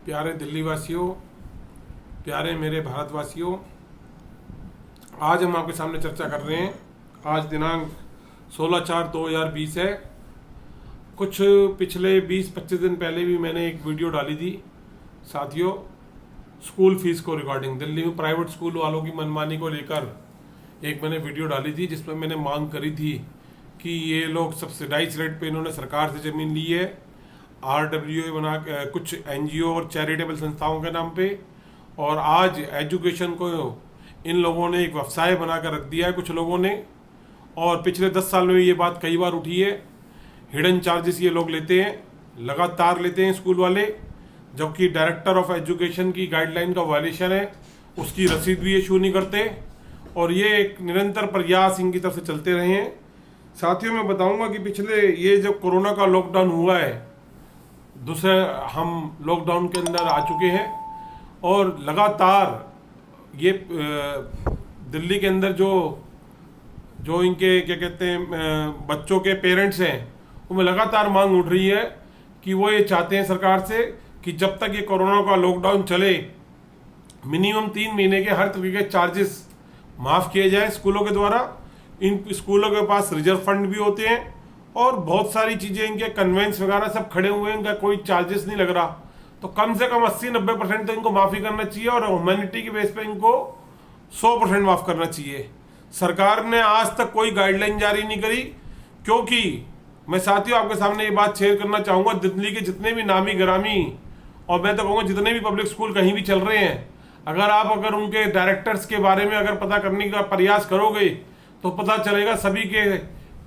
प्यारे दिल्ली वासियों, प्यारे मेरे भारतवासियों, आज हम आपके सामने चर्चा कर रहे हैं। आज दिनांक 16/4/2020 है। कुछ पिछले 20-25 दिन पहले भी मैंने एक वीडियो डाली थी साथियों, स्कूल फीस को रिगार्डिंग दिल्ली में प्राइवेट स्कूल वालों की मनमानी को लेकर एक मैंने वीडियो डाली थी, जिसमें मैंने मांग करी थी कि ये लोग सब्सिडाइज रेट पे इन्होंने सरकार से ज़मीन ली है, RWA बना कुछ NGO और चैरिटेबल संस्थाओं के नाम पे, और आज एजुकेशन को इन लोगों ने एक व्यवसाय बना कर रख दिया है कुछ लोगों ने। और पिछले 10 साल में ये बात कई बार उठी है। हिडन चार्जेस ये लोग लेते हैं, लगातार लेते हैं स्कूल वाले, जबकि डायरेक्टर ऑफ एजुकेशन की गाइडलाइन का वायलेशन है, उसकी रसीद भी इशू नहीं करते। और ये एक निरंतर प्रयास इनकी तरफ से चलते रहे हैं। साथियों, मैं बताऊंगा कि पिछले ये जो कोरोना का लॉकडाउन हुआ है, दूसरे हम लॉकडाउन के अंदर आ चुके हैं, और लगातार ये दिल्ली के अंदर जो इनके क्या कहते हैं बच्चों के पेरेंट्स हैं, उनमें लगातार मांग उठ रही है कि वो ये चाहते हैं सरकार से कि जब तक ये कोरोना का लॉकडाउन चले, मिनिमम 3 महीने के हर तरीके के चार्जेस माफ़ किए जाए स्कूलों के द्वारा। इन स्कूलों के पास रिजर्व फंड भी होते हैं और बहुत सारी चीज़ें, इनके कन्वेंस वगैरह सब खड़े हुए हैं, इनका कोई चार्जेस नहीं लग रहा। तो कम से कम 80-90% तो इनको माफ़ी करना चाहिए, और ह्यूमैनिटी के बेस पे इनको 100% माफ़ करना चाहिए। सरकार ने आज तक कोई गाइडलाइन जारी नहीं करी, क्योंकि मैं साथियों आपके सामने ये बात शेयर करना चाहूँगा, दिल्ली के जितने भी नामी गिरामी, और मैं तो कहूँगा जितने भी पब्लिक स्कूल कहीं भी चल रहे हैं, अगर उनके डायरेक्टर्स के बारे में अगर पता करने का प्रयास करोगे तो पता चलेगा सभी के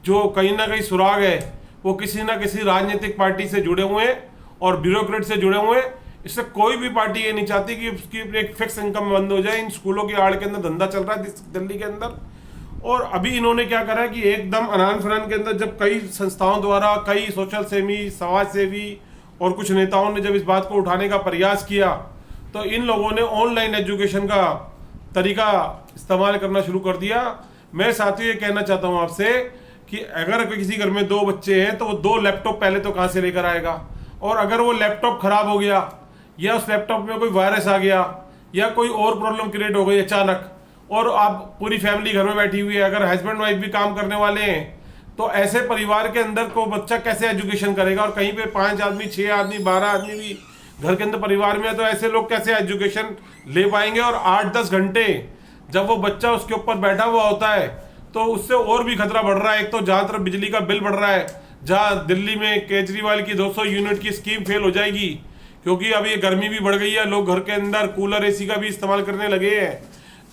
जो कहीं ना कहीं सुराग है वो किसी ना किसी राजनीतिक पार्टी से जुड़े हुए हैं और ब्यूरोक्रेट से जुड़े हुए हैं। इससे कोई भी पार्टी ये नहीं चाहती कि उसकी एक फिक्स इनकम बंद हो जाए। इन स्कूलों की आड़ के अंदर धंधा चल रहा है दिल्ली के अंदर। और अभी इन्होंने क्या करा कि एकदम अनान फनान के अंदर, जब कई संस्थाओं द्वारा, कई सोशल सेवी, समाज सेवी और कुछ नेताओं ने जब इस बात को उठाने का प्रयास किया, तो इन लोगों ने ऑनलाइन एजुकेशन का तरीका इस्तेमाल करना शुरू कर दिया। मैं साथियों ये कहना चाहता हूँ आपसे कि अगर किसी घर में 2 बच्चे हैं तो वो 2 लैपटॉप पहले तो कहाँ से लेकर आएगा, और अगर वो लैपटॉप खराब हो गया या उस लैपटॉप में कोई वायरस आ गया या कोई और प्रॉब्लम क्रिएट हो गई अचानक, और आप पूरी फैमिली घर में बैठी हुई है, अगर हस्बैंड वाइफ भी काम करने वाले हैं, तो ऐसे परिवार के अंदर को बच्चा कैसे एजुकेशन करेगा। और कहीं पे 5 आदमी, 6 आदमी, 12 आदमी भी घर के अंदर परिवार में है, तो ऐसे लोग कैसे एजुकेशन ले पाएंगे। और 8-10 घंटे जब वो बच्चा उसके ऊपर बैठा हुआ होता है तो उससे और भी खतरा बढ़ रहा है। एक तो जहाँ तरफ बिजली का बिल बढ़ रहा है, जहाँ दिल्ली में केजरीवाल की 200 यूनिट की स्कीम फेल हो जाएगी, क्योंकि अब ये गर्मी भी बढ़ गई है, लोग घर के अंदर कूलर AC का भी इस्तेमाल करने लगे हैं।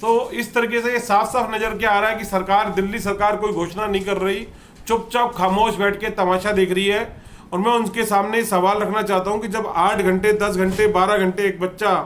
तो इस तरीके से ये साफ साफ नजर क्या आ रहा है कि दिल्ली सरकार कोई घोषणा नहीं कर रही, चुपचाप खामोश बैठ के तमाशा देख रही है। और मैं उनके सामने सवाल रखना चाहता हूँ कि जब 8 घंटे, 10 घंटे, 12 घंटे एक बच्चा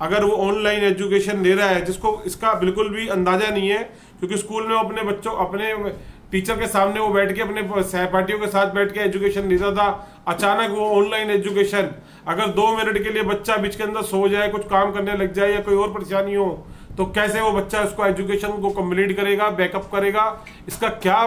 अगर वो ऑनलाइन एजुकेशन ले रहा है, जिसको इसका बिल्कुल भी अंदाजा नहीं है, क्योंकि स्कूल में अपने बच्चों, अपने टीचर के सामने वो बैठ के अपने सहपाठियों के साथ बैठ के एजुकेशन लेता था, अचानक वो ऑनलाइन एजुकेशन, अगर 2 मिनट के लिए बच्चा बीच के अंदर सो जाए, कुछ काम करने लग जाए या कोई और परेशानी हो, तो कैसे वो बच्चा उसको एजुकेशन को कंप्लीट करेगा, बैकअप करेगा, इसका क्या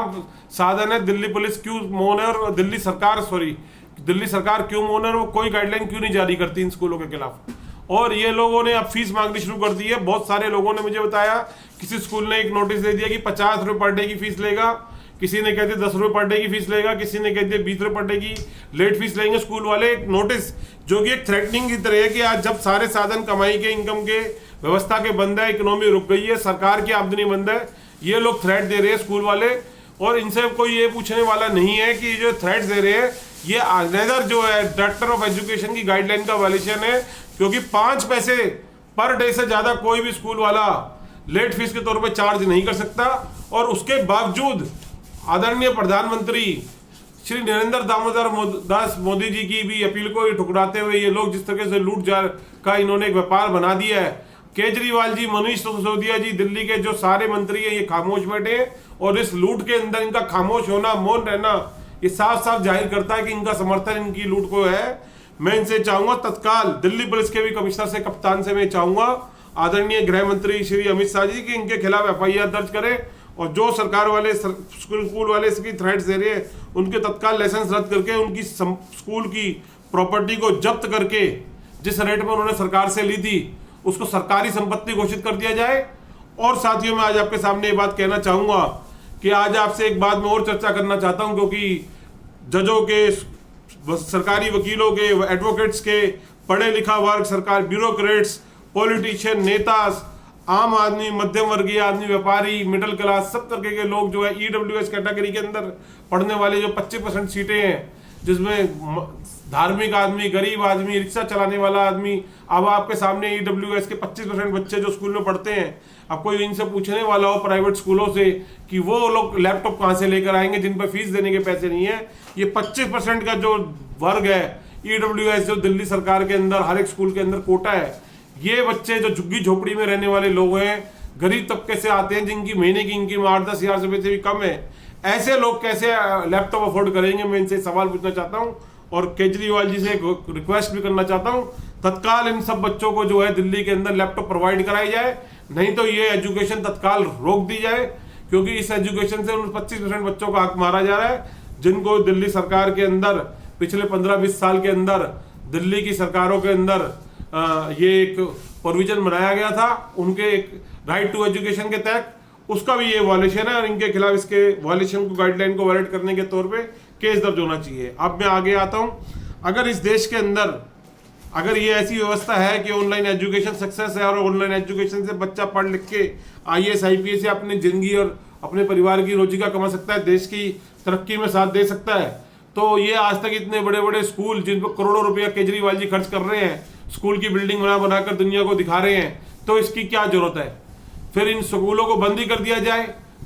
साधन है। दिल्ली पुलिस क्यों मौन है, और दिल्ली सरकार क्यों मौन है, और वो कोई गाइडलाइन क्यों नहीं जारी करती इन स्कूलों के खिलाफ। और ये लोगों ने अब फीस मांगनी शुरू कर दी है। बहुत सारे लोगों ने मुझे बताया, किसी स्कूल ने एक नोटिस दे दिया कि 50 रुपये पर डे की फीस लेगा, किसी ने कहते 10 रुपये पर डे की फीस लेगा, किसी ने कहते 20 रुपये पर डे की लेट फीस लेंगे स्कूल वाले। एक नोटिस जो कि एक थ्रेटनिंग की तरह है कि आज जब सारे साधन कमाई के, इनकम के, व्यवस्था के बंद है, इकोनॉमी रुक गई है, सरकार की आमदनी बंद है, ये लोग थ्रेट दे रहे हैं स्कूल वाले। और इनसे कोई ये पूछने वाला नहीं है कि जो थ्रेट दे रहे हैं ये नेदर जो है डायरेक्टर ऑफ एजुकेशन की गाइडलाइन का वायलेशन है, क्योंकि 5 पैसे पर डे से ज्यादा कोई भी स्कूल वाला लेट फीस के तौर पे चार्ज नहीं कर सकता। और उसके बावजूद आदरणीय प्रधानमंत्री श्री नरेंद्र दामोदर दास मोदी जी की भी अपील को ठुकराते हुए ये लोग जिस तरह से लूट जार का इन्होंने एक व्यापार बना दिया है, केजरीवाल जी, मनीष सिसोदिया जी, दिल्ली के जो सारे मंत्री हैं, ये खामोश बैठे हैं। और इस लूट के अंदर इनका खामोश होना, मौन रहना, ये साफ साफ जाहिर करता है कि इनका समर्थन इनकी लूट को है। मैं इनसे चाहूंगा तत्काल दिल्ली पुलिस के भी कमिश्नर से, कप्तान से मैं चाहूंगा आदरणीय गृह मंत्री श्री अमित शाह जी की इनके खिलाफ FIR दर्ज करें, और जो सरकार वाले स्कूल वाले इसकी थ्रेट्स दे रहे हैं उनके तत्काल लाइसेंस रद्द करके उनकी स्कूल की प्रॉपर्टी को जब्त करके जिस रेट में उन्होंने सरकार से ली थी उसको सरकारी संपत्ति घोषित कर दिया जाए। और साथियों, मैं आज आपके सामने ये बात कहना चाहूंगा कि आज आपसे एक बात मैं और चर्चा करना चाहता हूं, क्योंकि जजों के, सरकारी वकीलों के, एडवोकेट्स के, पढ़े लिखा वर्ग, सरकार, ब्यूरोक्रेट्स, पॉलिटिशियन, नेता, आम आदमी, मध्यम वर्गीय आदमी, व्यापारी, मिडिल क्लास, सब तरह के लोग जो है ईडब्ल्यूएस कैटेगरी के अंदर पढ़ने वाले जो 25% सीटें हैं, जिसमें धार्मिक आदमी, गरीब आदमी, रिक्शा चलाने वाला आदमी, अब आपके सामने ईडब्ल्यूएस के 25% बच्चे जो स्कूल में पढ़ते हैं, अब कोई इनसे पूछने वाला हो प्राइवेट स्कूलों से कि वो लोग लैपटॉप कहाँ से लेकर आएंगे जिन पर फीस देने के पैसे नहीं है। ये 25% का जो वर्ग है ईडब्ल्यूएस, जो दिल्ली सरकार के अंदर हर एक स्कूल के अंदर कोटा है, ये बच्चे जो झुग्गी झोपड़ी में रहने वाले लोग हैं, गरीब तबके से आते हैं, जिनकी महीने की इनकम 8-10 हज़ार रुपए से भी कम है, ऐसे लोग कैसे लैपटॉप अफोर्ड करेंगे? मैं इनसे सवाल पूछना चाहता हूं और केजरीवाल जी से एक रिक्वेस्ट भी करना चाहता हूं, तत्काल इन सब बच्चों को जो है दिल्ली के अंदर लैपटॉप प्रोवाइड कराई जाए, नहीं तो ये एजुकेशन तत्काल रोक दी जाए, क्योंकि इस एजुकेशन से उन 25% बच्चों का हक मारा जा रहा है, जिनको दिल्ली सरकार के अंदर पिछले 15-20 साल के अंदर दिल्ली की सरकारों के अंदर ये एक प्रोविजन बनाया गया था उनके एक राइट टू एजुकेशन के तहत, उसका भी ये वायलेशन है और इनके खिलाफ इसके वायलेशन को, गाइडलाइन को वायलेट करने के तौर पे केस दर्ज होना चाहिए। अब मैं आगे आता हूं, अगर इस देश के अंदर अगर ये ऐसी व्यवस्था है कि ऑनलाइन एजुकेशन सक्सेस है और ऑनलाइन एजुकेशन से बच्चा पढ़ लिख के IAS IPS से अपनी जिंदगी और अपने परिवार की रोजिका कमा सकता है, देश की तरक्की में साथ दे सकता है, तो ये आज तक इतने बड़े बड़े स्कूल जिन पर करोड़ों रुपया केजरीवाल जी खर्च कर रहे हैं, स्कूल की बिल्डिंग बनाकर दुनिया को दिखा रहे हैं, तो इसकी क्या जरूरत है? फिर इन स्कूलों को बंद ही कर दिया जाए।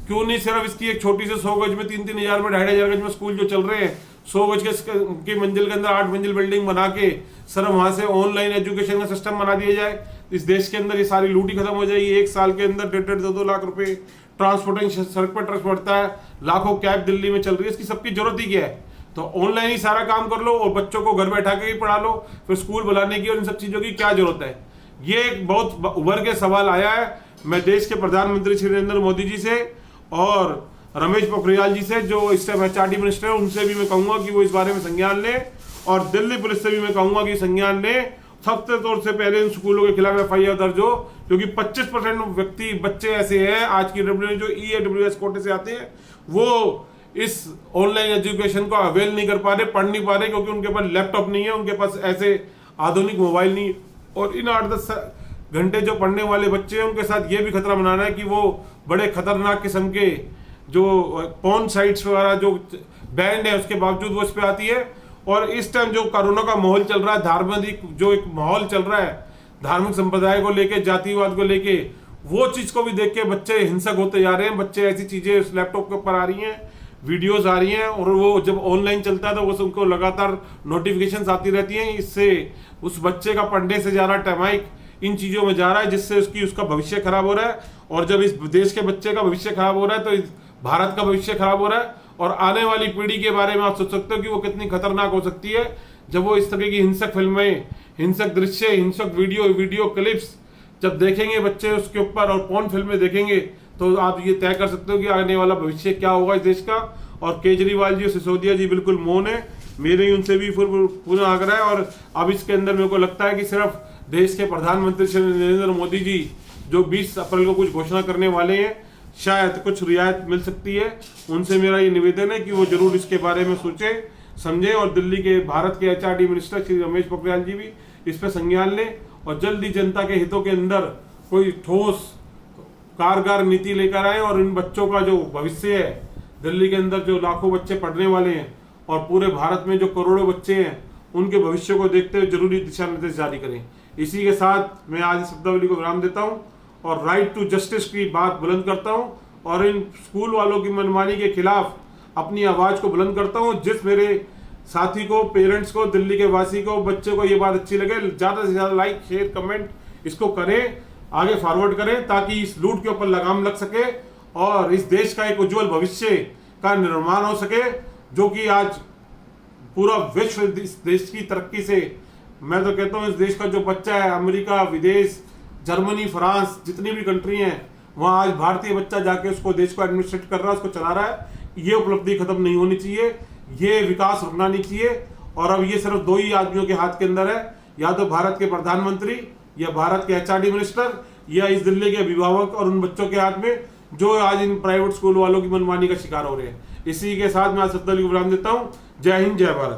क्यों नहीं सिर्फ इसकी एक छोटी से 100 गज में 3-3 हज़ार में 2,500 गज में स्कूल जो चल रहे हैं, 100 गज के मंजिल के अंदर 8 मंजिल बिल्डिंग बना के सिर्फ वहां से ऑनलाइन एजुकेशन का सिस्टम बना दिया जाए। इस देश के अंदर ये सारी लूटी खत्म हो जाएगी। एक साल के अंदर 1.5-2 लाख रुपए ट्रांसपोर्टेशन, सड़क पर ट्रस्ट बढ़ता है, लाखों कैब दिल्ली में चल रही है, इसकी सबकी जरूरत ही क्या है? तो ऑनलाइन ही सारा काम कर लो और बच्चों को घर बैठा के ही पढ़ा लो, फिर स्कूल बुलाने की और इन सब चीजों की क्या जरूरत है? ये एक बहुत उभर के सवाल आया है। मैं देश के प्रधानमंत्री श्री नरेंद्र मोदी जी से और रमेश पोखरियाल जी से, जो इस टाइम HRD मिनिस्टर है, उनसे भी मैं कहूंगा कि वो इस बारे में संज्ञान लें, और दिल्ली पुलिस से भी मैं कहूंगा कि संज्ञान लें। सबसे तौर से पहले इन स्कूलों के खिलाफ FIR दर्ज हो, क्योंकि 25% बच्चे ऐसे हैं आज की जो EAWS कोटे से आते हैं, वो इस ऑनलाइन एजुकेशन को अवेल नहीं कर पा रहे, पढ़ नहीं पा रहे, क्योंकि उनके पास लैपटॉप नहीं है, उनके पास ऐसे आधुनिक मोबाइल नहीं। और इन 8-10 घंटे जो पढ़ने वाले बच्चे हैं, उनके साथ ये भी खतरा बनाना है कि वो बड़े खतरनाक किस्म के जो पॉर्न साइट्स वगैरह जो बैंड है उसके बावजूद वो इस पे आती है। और इस टाइम जो कोरोना का माहौल चल रहा है, धार्मिक जो एक माहौल चल रहा है, धार्मिक संप्रदाय को लेके, जातिवाद को लेके, वो चीज को भी देख के बच्चे हिंसक होते जा रहे हैं। बच्चे ऐसी चीजें उस लैपटॉप के ऊपर आ रही हैं, वीडियोस आ रही हैं, और वो जब ऑनलाइन चलता है तो वो उनको लगातार नोटिफिकेशंस आती रहती हैं। इससे उस बच्चे का पढ़ने से ज्यादा टाइमाइक इन चीजों में जा रहा है, जिससे उसका भविष्य खराब हो रहा है। और जब इस देश के बच्चे का भविष्य खराब हो रहा है तो इस भारत का भविष्य खराब हो रहा है। और आने वाली पीढ़ी के बारे में आप सोच सकते हो कि वो कितनी खतरनाक हो सकती है, जब वो इस तरह की हिंसक फिल्में, हिंसक दृश्य, हिंसक वीडियो क्लिप्स जब देखेंगे बच्चे उसके ऊपर, और पॉर्न फिल्में देखेंगे, तो आप ये तय कर सकते हो कि आने वाला भविष्य क्या होगा इस देश का। और केजरीवाल जी और सिसोदिया जी बिल्कुल मौन है, मेरे उनसे भी पुनः आग्रह है। और अब इसके अंदर मेरे को लगता है कि सिर्फ देश के प्रधानमंत्री श्री नरेंद्र मोदी जी जो 20 अप्रैल को कुछ घोषणा करने वाले हैं, शायद कुछ रियायत मिल सकती है। उनसे मेरा ये निवेदन है कि वो जरूर इसके बारे में सोचे समझे, और दिल्ली के भारत के HRD मिनिस्टर श्री रमेश पोखरियाल जी भी इस पर संज्ञान लें, और जल्दी जनता के हितों के अंदर कोई ठोस कारगर नीति लेकर आए, और इन बच्चों का जो भविष्य है, दिल्ली के अंदर जो लाखों बच्चे पढ़ने वाले हैं और पूरे भारत में जो करोड़ों बच्चे हैं, उनके भविष्य को देखते हुए जरूरी दिशा निर्देश जारी करें। इसी के साथ मैं आज शब्दावली को विराम देता हूं और राइट टू जस्टिस की बात बुलंद करता हूं, और इन स्कूल वालों की मनमानी के खिलाफ अपनी आवाज को बुलंद करता हूं। जिस मेरे साथी को, पेरेंट्स को, दिल्ली के वासी को, बच्चे को ये बात अच्छी लगे, ज्यादा से ज्यादा लाइक, शेयर, कमेंट इसको करें, आगे फॉरवर्ड करें, ताकि इस लूट के ऊपर लगाम लग सके और इस देश का एक उज्जवल भविष्य का निर्माण हो सके, जो कि आज पूरा विश्व इस देश की तरक्की से, मैं तो कहता हूँ इस देश का जो बच्चा है, अमेरिका, विदेश, जर्मनी, फ्रांस, जितनी भी कंट्री हैं, वहाँ आज भारतीय बच्चा जाके उसको देश को एडमिनिस्ट्रेट कर रहा है, उसको चला रहा है। ये उपलब्धि खत्म नहीं होनी चाहिए, ये विकास रुकना नहीं चाहिए। और अब ये सिर्फ 2 ही आदमियों के हाथ के अंदर है, या तो भारत के प्रधानमंत्री या भारत के एचआरडी मिनिस्टर या इस दिल्ली के अभिभावक और उन बच्चों के हाथ में जो आज इन प्राइवेट स्कूल वालों की मनमानी का शिकार हो रहे हैं। इसी के साथ मैं आज श्रद्धांजलि को विराम देता हूँ। जय हिंद, जय भारत।